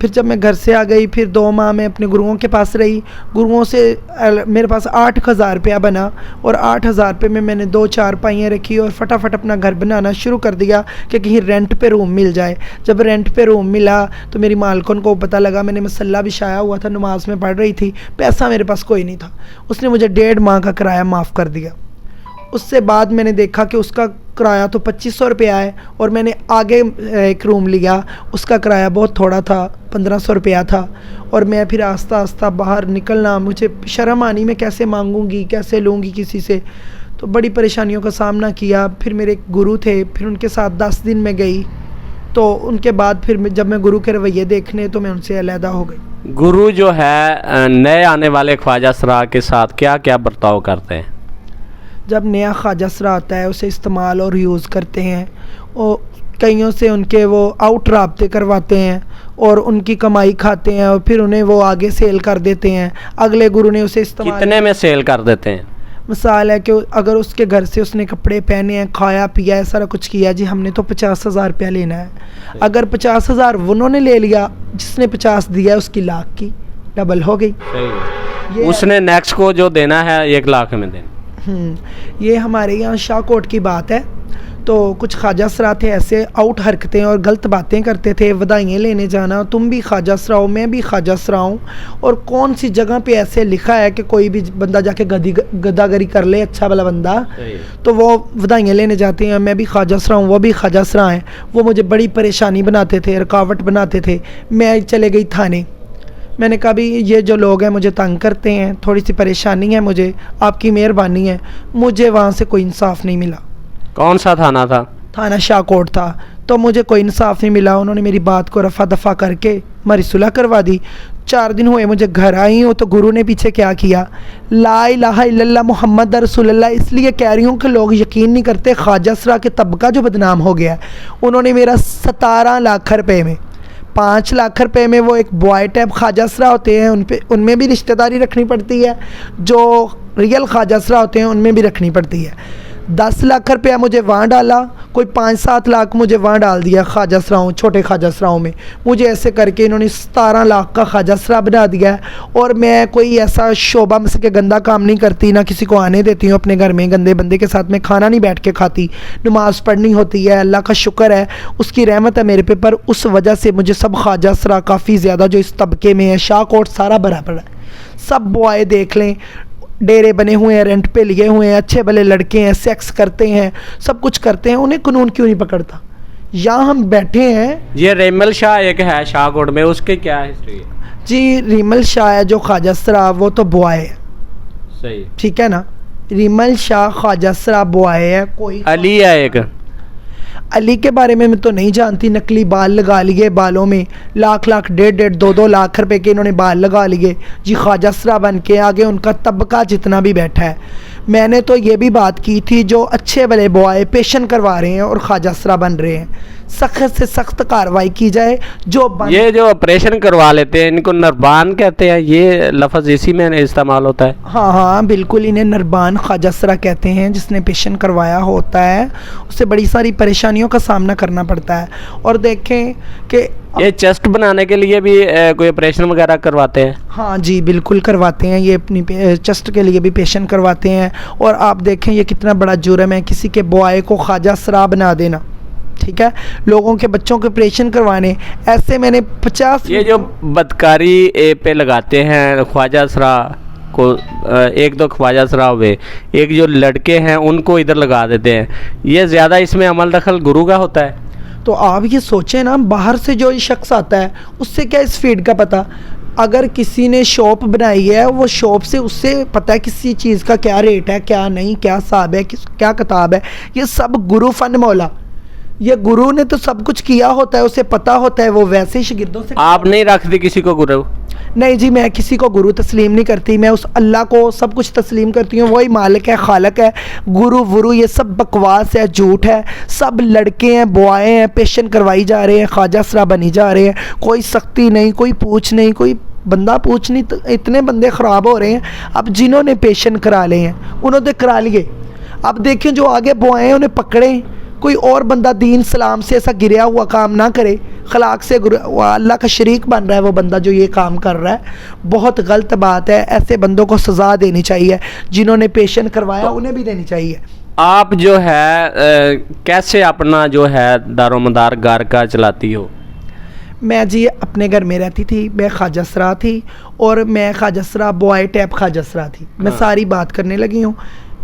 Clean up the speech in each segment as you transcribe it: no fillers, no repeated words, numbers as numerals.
پھر جب میں گھر سے آ گئی پھر 2 ماہ میں اپنے گروؤں کے پاس رہی. گروؤں سے میرے پاس 8,000 روپیہ بنا اور 8,000 روپے میں نے 2 چارپائیاں رکھی اور فٹافٹ اپنا گھر بنانا شروع کر دیا کہ کہیں رینٹ پہ روم مل جائے. جب رینٹ پہ روم ملا تو میری مالکن کو پتہ لگا. میں نے مسلح بچھایا ہوا تھا, نماز میں پڑھ رہی تھی, پیسہ میرے پاس کوئی نہیں تھا. اس نے مجھے 1.5 ماہ کا کرایہ معاف کر دیا. اس سے بعد میں نے دیکھا کہ اس کا کرایہ تو 2,500 روپیہ ہے اور میں نے آگے ایک روم لیا, اس کا کرایہ بہت تھوڑا تھا, 1,500 روپیہ تھا. اور میں پھر آہستہ آہستہ باہر نکلنا, مجھے شرم آنی میں کیسے مانگوں گی, کیسے لوں گی کسی سے, تو بڑی پریشانیوں کا سامنا کیا. پھر میرے ایک گرو تھے, پھر ان کے ساتھ 10 دن میں گئی, تو ان کے بعد پھر جب میں گرو کے رویے دیکھنے تو میں ان سے علیحدہ ہو گئی. گرو جو ہے نئے آنے والے خواجہ سرا کے ساتھ کیا کیا برتاؤ کرتے ہیں؟ جب نیا خواجہ سرا آتا ہے اسے استعمال اور یوز کرتے ہیں, اور کئیوں سے ان کے وہ آؤٹ رابطے کرواتے ہیں اور ان کی کمائی کھاتے ہیں اور پھر انہیں وہ آگے سیل کر دیتے ہیں. اگلے گرو نے اسے استعمال, کتنے میں سیل کر دیتے ہیں؟ مثال ہے کہ اگر اس کے گھر سے اس نے کپڑے پہنے ہیں, کھایا پیا ہے, سارا کچھ کیا, جی ہم نے تو 50,000 روپیہ لینا ہے. اگر 50,000 انہوں نے لے لیا, جس نے 50 دیا ہے اس کی لاکھ کی ڈبل ہو گئی. اس نے نیکسٹ کو جو دینا ہے 1 لاکھ میں دینا. یہ ہمارے یہاں شاہ کوٹ کی بات ہے. تو کچھ خواجہ سرا تھے ایسے آؤٹ حرکتیں اور غلط باتیں کرتے تھے, ودائیاں لینے جانا, تم بھی خواجہ سرا ہو, میں بھی خواجہ سرا ہوں, اور کون سی جگہ پہ ایسے لکھا ہے کہ کوئی بھی بندہ جا کے گداگری کر لے, اچھا والا بندہ, تو وہ ودائیاں لینے جاتے ہیں, میں بھی خواجہ سرا ہوں, وہ بھی خواجہ سرا ہیں. وہ مجھے بڑی پریشانی بناتے تھے, رکاوٹ بناتے تھے. میں چلے گئی تھانے, میں نے کہا بھی یہ جو لوگ ہیں مجھے تنگ کرتے ہیں, تھوڑی سی پریشانی ہے مجھے, آپ کی مہربانی ہے. مجھے وہاں سے کوئی انصاف نہیں ملا. کون سا تھانہ تھا؟ تھانہ شاہ کوٹ تھا. تو مجھے کوئی انصاف نہیں ملا. انہوں نے میری بات کو رفع دفع کر کے ہماری صلح کروا دی. 4 دن ہوئے مجھے گھر آئی ہوں تو گرو نے پیچھے کیا کیا, لا الہ الا اللہ محمد رسول اللہ. اس لیے کہہ رہی ہوں کہ لوگ یقین نہیں کرتے. خواجہ سرا کے طبقہ جو بدنام ہو گیا ہے, انہوں نے میرا 17 لاکھ روپے میں 5 لاکھ روپے میں, وہ ایک بوائے ٹیپ خواجہ سرا ہوتے ہیں ان میں بھی رشتہ داری رکھنی پڑتی ہے, جو ریئل خواجہ سرا ہوتے ہیں ان میں بھی رکھنی پڑتی ہے. 10 لاکھ روپیہ مجھے وہاں ڈالا, کوئی 5-7 لاکھ مجھے وہاں ڈال دیا خواجہ سراؤں, چھوٹے خواجہ سراؤں میں. مجھے ایسے کر کے انہوں نے 17 لاکھ کا خواجہ سرا بنا دیا ہے. اور میں کوئی ایسا شعبہ میں سے کہ گندا کام نہیں کرتی, نہ کسی کو آنے دیتی ہوں اپنے گھر میں. گندے بندے کے ساتھ میں کھانا نہیں بیٹھ کے کھاتی, نماز پڑھنی ہوتی ہے. اللہ کا شکر ہے, اس کی رحمت ہے میرے پہ, پر اس وجہ سے مجھے سب خواجہ سرا کافی زیادہ جو اس طبقے میں ہے, شاہ کوٹ سارا برابر ہے. سب بوائے دیکھ لیں, ڈیرے بنے ہوئے ہیں, رینٹ پہ لیے ہوئے ہیں, اچھے بھلے لڑکے ہیں, سیکس کرتے ہیں, سب کچھ کرتے ہیں. انہیں قانون کیوں نہیں پکڑتا؟ یہاں ہم بیٹھے ہیں. یہ ریمل شاہ ایک ہے شاہ کوٹ میں, اس کی کیا ہسٹری ہے؟ جی ریمل شاہ ہے جو خواجہ سرا, وہ تو بوائے ہے. صحیح, ٹھیک ہے نا. ریمل شاہ خواجہ سرا بوائے ہے. کوئی علی ہے ایک, علی کے بارے میں تو نہیں جانتی. نقلی بال لگا لیے بالوں میں, لاکھ 1.5 2 لاکھ روپے کے انہوں نے بال لگا لیے جی, خواجہ سرا بن کے. آگے ان کا طبقہ جتنا بھی بیٹھا ہے. میں نے تو یہ بھی بات کی تھی, جو اچھے بلے بوائے پیشن کروا رہے ہیں اور خواجہ سرا بن رہے ہیں, سخت سے سخت کارروائی کی جائے. یہ جو آپریشن کروا لیتے ہیں ان کو نربان کہتے ہیں, یہ لفظ اسی میں استعمال ہوتا ہے. ہاں بالکل, انہیں نربان خواجہ سرا کہتے ہیں. جس نے پیشن کروایا ہوتا ہے اسے بڑی ساری پریشانیوں کا سامنا کرنا پڑتا ہے. اور دیکھیں کہ یہ چیسٹ بنانے کے لیے بھی کوئی آپریشن وغیرہ کرواتے ہیں. ہاں جی بالکل کرواتے ہیں. یہ اپنی چیسٹ کے لیے بھی پیشن کرواتے ہیں. اور آپ دیکھیں یہ کتنا بڑا جرم ہے کسی کے بوائے کو خواجہ سرا بنا دینا. ٹھیک ہے, لوگوں کے بچوں کے آپریشن کروانے. ایسے میں نے 50 یہ جو بدکاری پہ لگاتے ہیں خواجہ سرا کو, 1-2 خواجہ سرا ہوئے, ایک جو لڑکے ہیں ان کو ادھر لگا دیتے ہیں, یہ زیادہ اس میں عمل دخل گرو کا ہوتا ہے. تو آپ یہ سوچیں نا, باہر سے جو شخص آتا ہے اس سے کیا اس فیڈ کا پتہ؟ اگر کسی نے شاپ بنائی ہے, وہ شاپ سے اس سے پتہ ہے کسی چیز کا کیا ریٹ ہے, کیا نہیں, کیا حساب ہے, کیا کتاب ہے. یہ سب گرو فن مولا, یہ گرو نے تو سب کچھ کیا ہوتا ہے, اسے پتہ ہوتا ہے. وہ ویسے ہی شاگردوں سے. آپ نہیں رکھتی کسی کو گرو؟ نہیں جی, میں کسی کو گرو تسلیم نہیں کرتی. میں اس اللہ کو سب کچھ تسلیم کرتی ہوں, وہی مالک ہے, خالق ہے. گرو ورو یہ سب بکواس ہے, جھوٹ ہے. سب لڑکے ہیں, بوائے ہیں, پیشن کروائی جا رہے ہیں, خواجہ سرا بنی جا رہے ہیں. کوئی سختی نہیں, کوئی پوچھ نہیں, کوئی بندہ پوچھ نہیں. اتنے بندے خراب ہو رہے ہیں. اب جنہوں نے پیشن کرا لے ہیں انہوں نے کرا لیے. اب دیکھیں جو آگے بوائے ہیں انہیں پکڑیں, کوئی اور بندہ دین اسلام سے ایسا گریا ہوا کام نہ کرے, اخلاق سے اللہ کا شریک بن رہا ہے وہ بندہ جو یہ کام کر رہا ہے, بہت غلط بات ہے. ایسے بندوں کو سزا دینی چاہیے, جنہوں نے پیشن کروایا انہیں بھی دینی چاہیے. آپ جو ہے کیسے اپنا جو ہے دار و مدار گھر کا چلاتی ہو؟ میں جی اپنے گھر میں رہتی تھی, میں خواجہ سرا تھی, اور میں خواجہ سرا بوائے ٹیپ خواجہ سرا تھی. میں ساری بات کرنے لگی ہوں.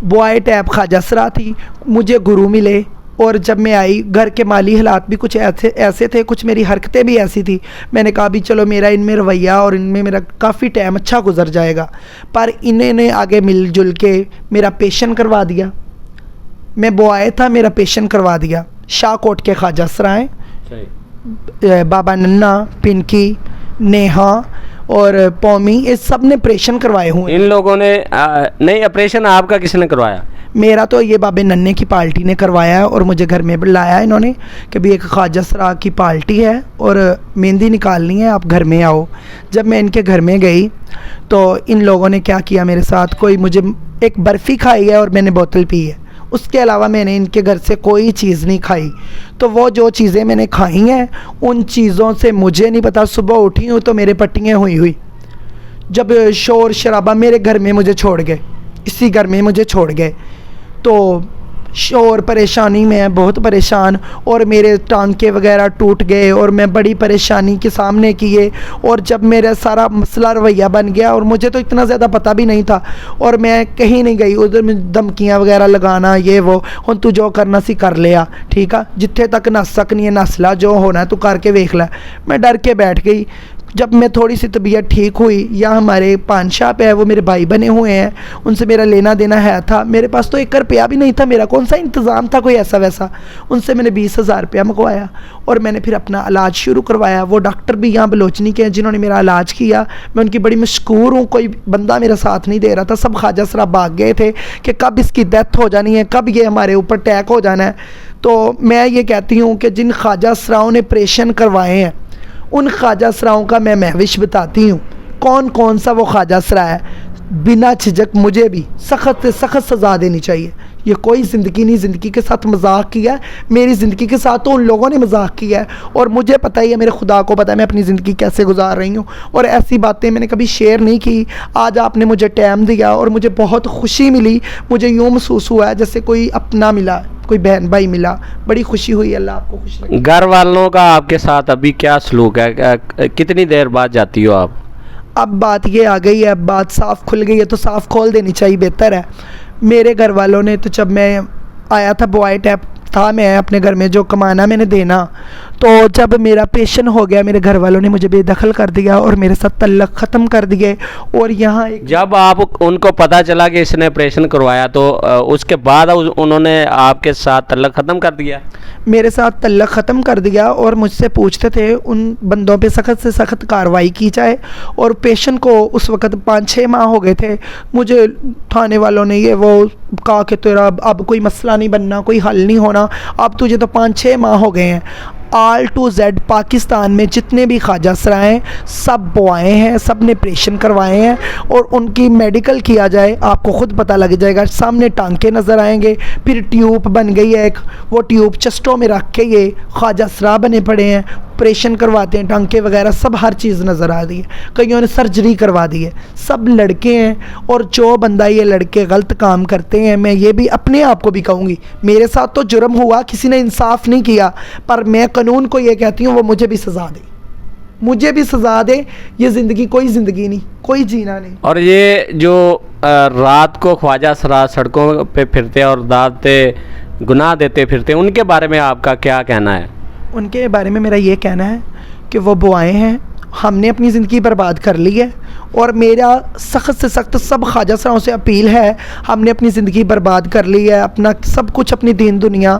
بوائے ٹیپ خواجہ سرا تھی, مجھے گرو ملے, اور جب میں آئی گھر کے مالی حالات بھی کچھ ایسے تھے, کچھ میری حرکتیں بھی ایسی تھی. میں نے کہا بھی چلو میرا ان میں رویہ اور ان میں میرا کافی ٹائم اچھا گزر جائے گا, پر انہیں نے آگے مل جل کے میرا پیشن کروا دیا. میں بوائے تھا, میرا پیشن کروا دیا. شاہ کوٹ کے خواجہ سرا ہیں, بابا ننا, پنکی, نیہا اور پومی, یہ سب نے آپریشن کروائے ہوئے. ان لوگوں نے نہیں, آپریشن آپ کا کس نے کروایا؟ میرا تو یہ بابے ننے کی پارٹی نے کروایا ہے, اور مجھے گھر میں لایا انہوں نے کہ بھی ایک خواجہ سرا کی پارٹی ہے اور مہندی نکالنی ہے, آپ گھر میں آؤ. جب میں ان کے گھر میں گئی تو ان لوگوں نے کیا کیا میرے ساتھ, کوئی مجھے ایک برفی کھائی ہے اور میں نے بوتل پی ہے, اس کے علاوہ میں نے ان کے گھر سے کوئی چیز نہیں کھائی. تو وہ جو چیزیں میں نے کھائی ہیں ان چیزوں سے مجھے نہیں پتا, صبح اٹھی ہوں تو میرے پٹیاں ہوئی. جب شور شرابہ میرے گھر میں مجھے چھوڑ گئے, اسی گھر میں مجھے چھوڑ گئے, تو شور پریشانی میں بہت پریشان, اور میرے ٹانکے وغیرہ ٹوٹ گئے اور میں بڑی پریشانی کے سامنے کیے. اور جب میرا سارا مسئلہ رویہ بن گیا, اور مجھے تو اتنا زیادہ پتہ بھی نہیں تھا, اور میں کہیں نہیں گئی, ادھر میں دھمکیاں وغیرہ لگانا یہ وہ, ہن تو جو کرنا سی کر لیا, ٹھیک ہے, جتھے تک نس سکنی ہے نس لا, جو ہونا ہے تو کر کے ویکھ لے. میں ڈر کے بیٹھ گئی. جب میں تھوڑی سی طبیعت ٹھیک ہوئی, یا ہمارے پان شاپ ہے وہ میرے بھائی بنے ہوئے ہیں, ان سے میرا لینا دینا ہے تھا. میرے پاس تو 1 روپیہ بھی نہیں تھا, میرا کون سا انتظام تھا کوئی ایسا ویسا. ان سے میں نے 20,000 روپیہ منگوایا, اور میں نے پھر اپنا علاج شروع کروایا. وہ ڈاکٹر بھی یہاں بلوچنی کے ہیں جنہوں نے میرا علاج کیا, میں ان کی بڑی مشکور ہوں. کوئی بندہ میرا ساتھ نہیں دے رہا تھا, سب خواجہ سرا بھاگ گئے تھے کہ کب اس کی ڈیتھ ہو جانی ہے, کب یہ ہمارے اوپر اٹیک ہو جانا ہے. تو میں یہ کہتی ہوں کہ جن خواجہ سراؤں نے آپریشن کروائے ہیں, ان خواجہ سراؤں کا میں مہوش بتاتی ہوں کون کون سا وہ خواجہ سرا ہے. بنا جھجک مجھے بھی سخت سے سخت سزا دینی چاہیے. یہ کوئی زندگی نہیں, زندگی کے ساتھ مذاق کیا ہے, میری زندگی کے ساتھ تو ان لوگوں نے مذاق کیا ہے, اور مجھے پتہ ہی ہے, میرے خدا کو پتہ ہے میں اپنی زندگی کیسے گزار رہی ہوں, اور ایسی باتیں میں نے کبھی شیئر نہیں کی. آج آپ نے مجھے ٹائم دیا اور مجھے بہت خوشی ملی, مجھے یوں محسوس ہوا ہے جیسے کوئی اپنا ملا, کوئی بہن بھائی ملا, بڑی خوشی ہوئی. اللہ آپ کو خوش رکھے. گھر والوں کا آپ کے ساتھ ابھی کیا سلوک ہے, کتنی دیر بعد جاتی ہو آپ؟ اب بات یہ آ گئی ہے, اب بات صاف کھل گئی ہے تو صاف کھول دینی چاہیے, بہتر ہے. میرے گھر والوں نے تو جب میں آیا تھا, بوائے ٹیپ تھا میں اپنے گھر میں, جو کمانا میں نے دینا, تو جب میرا پیشن ہو گیا میرے گھر والوں نے مجھے بے دخل کر دیا اور میرے ساتھ تعلق ختم کر دیے. اور یہاں جب آپ ان کو پتہ چلا کہ اس نے آپریشن کروایا تو اس کے بعد انہوں نے آپ کے ساتھ تعلق ختم کر دیا؟ میرے ساتھ تعلق ختم کر دیا, اور مجھ سے پوچھتے تھے ان بندوں پہ سخت سے سخت کارروائی کی جائے. اور پیشن کو اس وقت 5-6 ماہ ہو گئے تھے. مجھے تھانے والوں نے یہ وہ کہا کہ تیرا اب کوئی مسئلہ نہیں بننا, کوئی حل نہیں ہونا, اب تجھے تو 5-6 ماہ ہو گئے ہیں. آل ٹو زیڈ پاکستان میں جتنے بھی خواجہ سرا ہیں سب بوائے ہیں, سب نے آپریشن کروائے ہیں, اور ان کی میڈیکل کیا جائے آپ کو خود پتہ لگ جائے گا. سامنے ٹانکے نظر آئیں گے, پھر ٹیوب بن گئی ہے ایک, وہ ٹیوب چسٹوں میں رکھ کے یہ خواجہ سرا بنے پڑے ہیں, آپریشن کرواتے ہیں, ٹانکے وغیرہ سب ہر چیز نظر آ رہی ہے. کئیوں نے سرجری کروا دی ہے, سب لڑکے ہیں. اور جو بندہ یہ لڑکے غلط کام کرتے ہیں, میں یہ بھی اپنے آپ کو بھی کہوں گی, میرے ساتھ تو جرم ہوا, کسی نے انصاف نہیں کیا, پر میں قانون کو یہ کہتی ہوں وہ مجھے بھی سزا دے, مجھے بھی سزا دے. یہ زندگی کوئی زندگی نہیں, کوئی جینا نہیں. اور یہ جو رات کو خواجہ سرا سڑکوں پہ پھرتے اور دعوتے گناہ دیتے پھرتے, ان کے بارے میں آپ کا کیا کہنا ہے؟ ان کے بارے میں میرا یہ کہنا ہے کہ وہ بوائے ہیں, ہم نے اپنی زندگی برباد کر لی ہے, اور میرا سخت سے سخت سب خواجہ سراؤں سے اپیل ہے, ہم نے اپنی زندگی برباد کر لی ہے, اپنا سب کچھ, اپنی دین دنیا,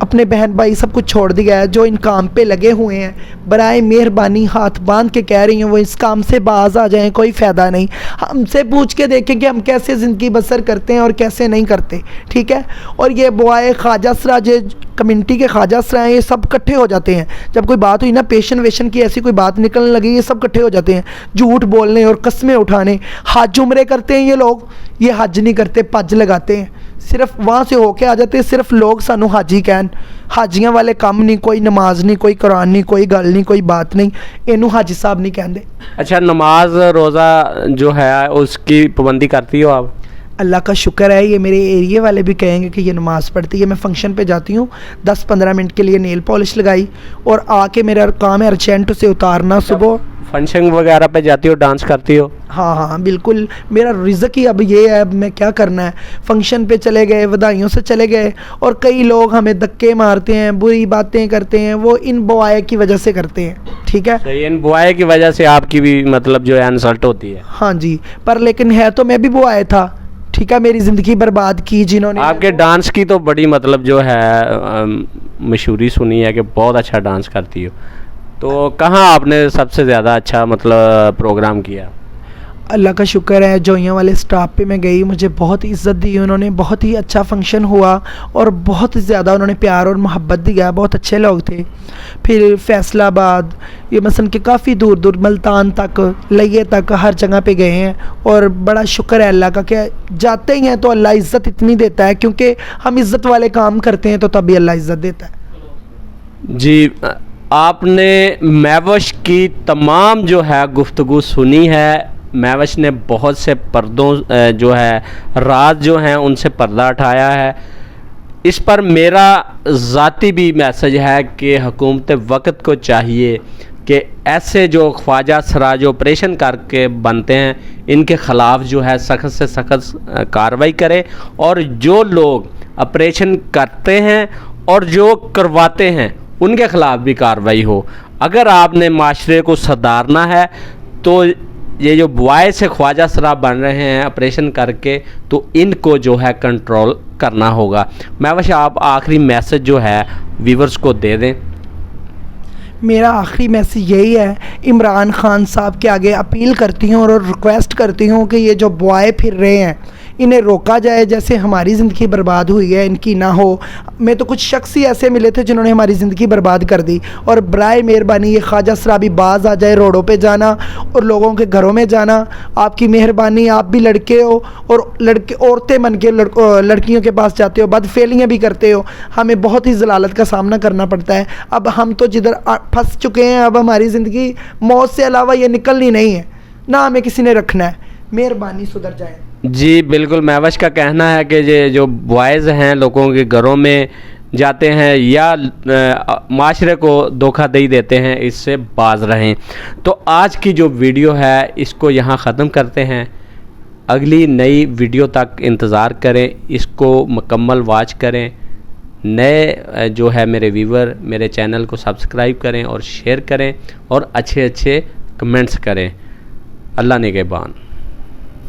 اپنے بہن بھائی سب کچھ چھوڑ دیا ہے. جو ان کام پہ لگے ہوئے ہیں برائے مہربانی ہاتھ باندھ کے کہہ رہی ہوں وہ اس کام سے باز آ جائیں, کوئی فائدہ نہیں. ہم سے پوچھ کے دیکھیں کہ ہم کیسے زندگی بسر کرتے ہیں اور کیسے نہیں کرتے, ٹھیک ہے. اور یہ بوائے خواجہ سرا جو کمیونٹی کے خواجہ سرا ہیں, یہ سب کٹھے ہو جاتے ہیں. جب کوئی بات ہوئی نا پیشن ویشن کی, ایسی کوئی بات نکلنے لگی, یہ سب کٹھے ہو جاتے ہیں, جھوٹ بولنے نکالنے اور قسمیں اٹھانے. حج عمرے کرتے ہیں یہ لوگ, یہ حج نہیں کرتے, پج لگاتے ہیں, صرف وہاں سے ہو کے آ جاتے ہیں. صرف لوگ سانو حاجی کہن, حاجیاں والے کام نہیں, کوئی نماز نہیں, کوئی قرآن نہیں, کوئی گل نہیں, کوئی بات نہیں, اینو حاجی صاحب نہیں کہندے. اچھا, نماز روزہ جو ہے اس کی پابندی کرتی ہو آپ؟ اللہ کا شکر ہے, یہ میرے ایریے والے بھی کہیں گے کہ یہ نماز پڑھتی ہے. میں فنکشن پہ جاتی ہوں, 10-15 منٹ کے لیے نیل پالش لگائی اور آ کے میرا کام ہے ارجنٹ سے اتارنا. صبح فنکشن وغیرہ پہ جاتی ہو, ڈانس کرتی ہو؟ ہاں بالکل, میرا رزق ہی اب یہ ہے, اب میں کیا کرنا ہے. فنکشن پہ چلے گئے, وداعیوں سے چلے گئے, اور کئی لوگ ہمیں دھکے مارتے ہیں, بری باتیں کرتے ہیں, وہ ان بوائے کی وجہ سے کرتے ہیں. ٹھیک ہے, صحیح, ان بوائے کی وجہ سے آپ کی بھی مطلب جو ہے انسلٹ ہوتی ہے. ہاں جی, پر لیکن ہے تو میں بھی بوائے تھا. ٹھیک ہے, میری زندگی برباد کی جنہوں نے. آپ کے ڈانس کی تو بڑی مطلب جو ہے مشہوری سنی ہے کہ بہت اچھا ڈانس کرتی ہو. تو کہاں آپ نے سب سے زیادہ اچھا مطلب پروگرام کیا؟ اللہ کا شکر ہے, جوئیاں والے اسٹاپ پہ میں گئی, مجھے بہت عزت دی انہوں نے. بہت ہی اچھا فنکشن ہوا اور بہت زیادہ انہوں نے پیار اور محبت دیا. بہت اچھے لوگ تھے. پھر فیصل آباد, یہ مثلا کہ کافی دور دور, ملتان تک, لئے تک, ہر جگہ پہ گئے ہیں. اور بڑا شکر ہے اللہ کا کہ جاتے ہی ہیں تو اللہ عزت اتنی دیتا ہے, کیونکہ ہم عزت والے کام کرتے ہیں تو تبھی اللہ عزت دیتا ہے. جی, آپ نے مہوش کی تمام جو ہے گفتگو سنی ہے. مہوش نے بہت سے پردوں جو ہے راز جو ہیں ان سے پردہ اٹھایا ہے. اس پر میرا ذاتی بھی میسج ہے کہ حکومت وقت کو چاہیے کہ ایسے جو خواجہ سراج آپریشن کر کے بنتے ہیں ان کے خلاف جو ہے سخت سے سخت کارروائی کرے, اور جو لوگ آپریشن کرتے ہیں اور جو کرواتے ہیں ان کے خلاف بھی کارروائی ہو. اگر آپ نے معاشرے کو سدھارنا ہے تو یہ جو بوائے سے خواجہ سرا بن رہے ہیں آپریشن کر کے, تو ان کو جو ہے کنٹرول کرنا ہوگا. مہوش, آپ آخری میسج جو ہے ویورز کو دے دیں. میرا آخری میسج یہی ہے, عمران خان صاحب کے آگے اپیل کرتی ہوں اور ریکویسٹ کرتی ہوں کہ یہ جو بوائے پھر رہے ہیں انہیں روکا جائے. جیسے ہماری زندگی برباد ہوئی ہے, ان کی نہ ہو. میں تو کچھ شخص ہی ایسے ملے تھے جنہوں نے ہماری زندگی برباد کر دی. اور برائے مہربانی یہ خواجہ سرابی باز آ جائے روڈوں پہ جانا اور لوگوں کے گھروں میں جانا. آپ کی مہربانی, آپ بھی لڑکے ہو اور عورتیں بن کے لڑکیوں کے پاس جاتے ہو, بد فعلیاں بھی کرتے ہو. ہمیں بہت ہی ضلالت کا سامنا کرنا پڑتا ہے. اب ہم تو جدھر پھنس چکے ہیں, اب ہماری زندگی موت سے علاوہ یہ نکلنی نہیں ہے, نہ ہمیں کسی نے رکھنا ہے. مہربانی سدھر جائیں. جی بالکل, مہوش کا کہنا ہے کہ یہ جو بوائز ہیں لوگوں کے گھروں میں جاتے ہیں یا معاشرے کو دھوکہ دہی دیتے ہیں, اس سے باز رہیں. تو آج کی جو ویڈیو ہے اس کو یہاں ختم کرتے ہیں. اگلی نئی ویڈیو تک انتظار کریں, اس کو مکمل واچ کریں. نئے جو ہے میرے ویور میرے چینل کو سبسکرائب کریں اور شیئر کریں اور اچھے کمنٹس کریں. اللہ نگہبان.